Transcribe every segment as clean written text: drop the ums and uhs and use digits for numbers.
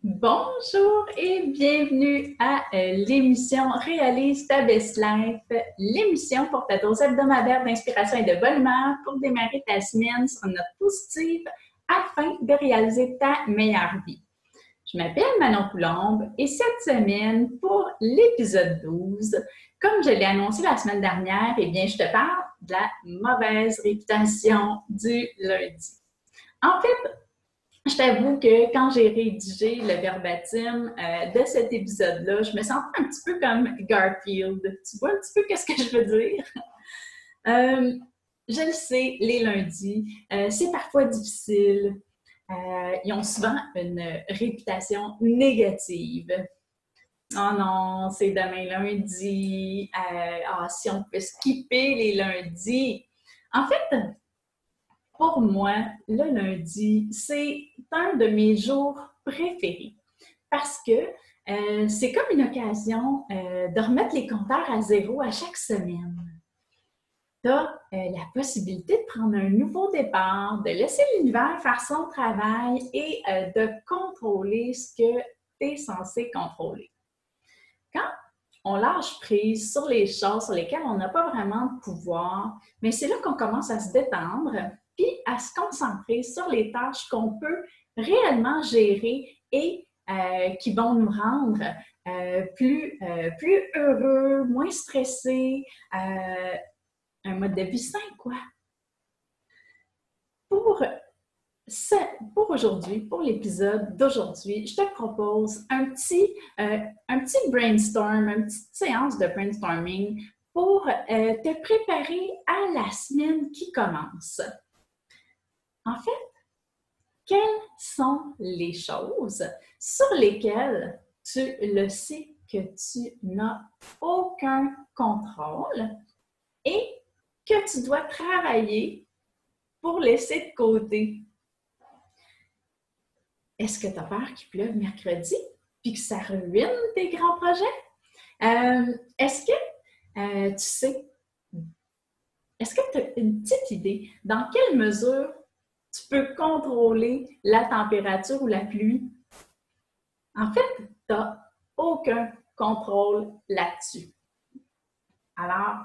Bonjour et bienvenue à l'émission Réalise ta best life, l'émission pour ta dose hebdomadaire d'inspiration et de bonne humeur pour démarrer ta semaine sur une note positive afin de réaliser ta meilleure vie. Je m'appelle Manon Coulombe et cette semaine, pour l'épisode 12, comme je l'ai annoncé la semaine dernière, je te parle de la mauvaise réputation du lundi. En fait, je t'avoue que quand j'ai rédigé le verbatim de cet épisode-là, je me sentais un petit peu comme Garfield. Tu vois un petit peu qu'est-ce que je veux dire? Euh, je le sais, les lundis, c'est parfois difficile. Ils ont souvent une réputation négative. Oh non, c'est demain lundi. Si on peut skipper les lundis. En fait, pour moi, le lundi, c'est un de mes jours préférés parce que c'est comme une occasion de remettre les compteurs à zéro à chaque semaine. Tu as la possibilité de prendre un nouveau départ, de laisser l'univers faire son travail et de contrôler ce que tu es censé contrôler. Quand on lâche prise sur les choses sur lesquelles on n'a pas vraiment de pouvoir, mais c'est là qu'on commence à se détendre puis à se concentrer sur les tâches qu'on peut réellement gérer et qui vont nous rendre plus heureux, moins stressés, un mode de vie sain, quoi. Pour aujourd'hui, pour l'épisode d'aujourd'hui, je te propose un petit brainstorm, une petite séance de brainstorming pour te préparer à la semaine qui commence. En fait, quelles sont les choses sur lesquelles tu le sais que tu n'as aucun contrôle et que tu dois travailler pour laisser de côté? Est-ce que tu as peur qu'il pleuve mercredi puis que ça ruine tes grands projets? Est-ce que tu sais, est-ce que tu as une petite idée dans quelle mesure tu peux contrôler la température ou la pluie? En fait, tu n'as aucun contrôle là-dessus. Alors,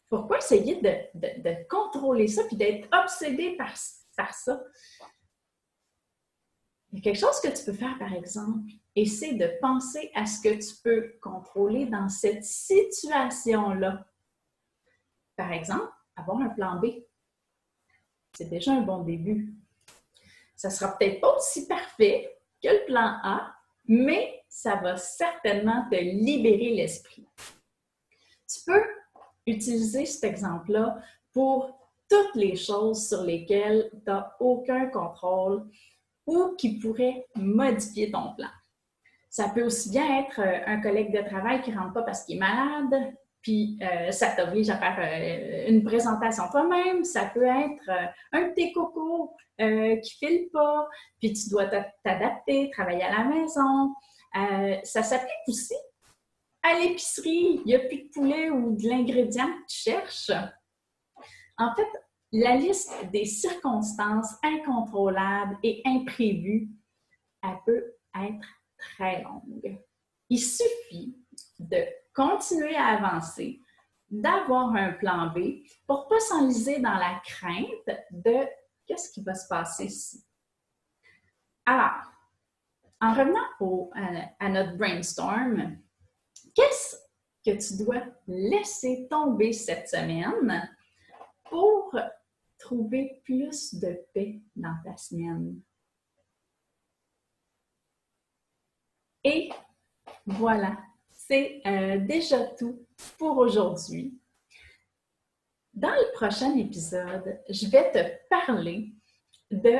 pourquoi essayer de contrôler ça puis d'être obsédé par ça? Il y a quelque chose que tu peux faire, par exemple, et c'est de penser à ce que tu peux contrôler dans cette situation-là. Par exemple, avoir un plan B. C'est déjà un bon début. Ça ne sera peut-être pas aussi parfait que le plan A, mais ça va certainement te libérer l'esprit. Tu peux utiliser cet exemple-là pour toutes les choses sur lesquelles tu n'as aucun contrôle ou qui pourraient modifier ton plan. Ça peut aussi bien être un collègue de travail qui ne rentre pas parce qu'il est malade, puis ça t'oblige à faire une présentation toi-même. Ça peut être un de tes cocos qui ne file pas, puis tu dois t'adapter, travailler à la maison. Ça s'applique aussi à l'épicerie. Il n'y a plus de poulet ou de l'ingrédient que tu cherches. En fait, la liste des circonstances incontrôlables et imprévues, elle peut être très longue. Il suffit de continuer à avancer, d'avoir un plan B pour ne pas s'enliser dans la crainte de qu'est-ce qui va se passer ici. Alors, en revenant à notre brainstorm, qu'est-ce que tu dois laisser tomber cette semaine pour trouver plus de paix dans ta semaine? Et voilà, c'est déjà tout pour aujourd'hui. Dans le prochain épisode, je vais te parler de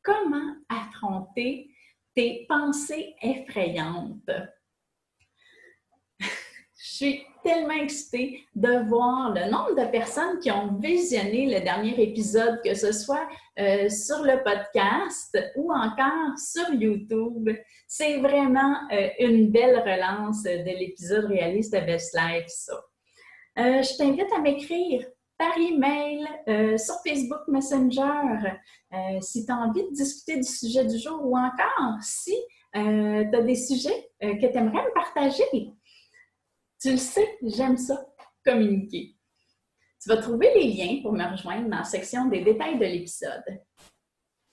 comment affronter tes pensées effrayantes. Je suis tellement excitée de voir le nombre de personnes qui ont visionné le dernier épisode, que ce soit sur le podcast ou encore sur YouTube. C'est vraiment une belle relance de l'épisode Réalise ta best life, ça. Je t'invite à m'écrire par email, sur Facebook Messenger, si tu as envie de discuter du sujet du jour ou encore si Tu as des sujets que tu aimerais me partager? Tu le sais, j'aime ça, communiquer. Tu vas trouver les liens pour me rejoindre dans la section des détails de l'épisode.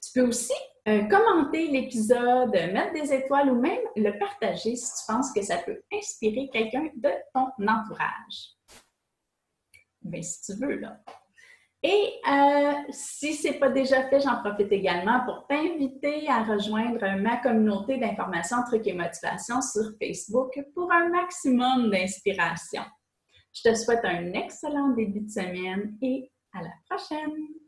Tu peux aussi commenter l'épisode, mettre des étoiles ou même le partager si tu penses que ça peut inspirer quelqu'un de ton entourage. Bien, si tu veux, là. Et si ce n'est pas déjà fait, j'en profite également pour t'inviter à rejoindre ma communauté d'informations, trucs et motivations sur Facebook pour un maximum d'inspiration. Je te souhaite un excellent début de semaine et à la prochaine!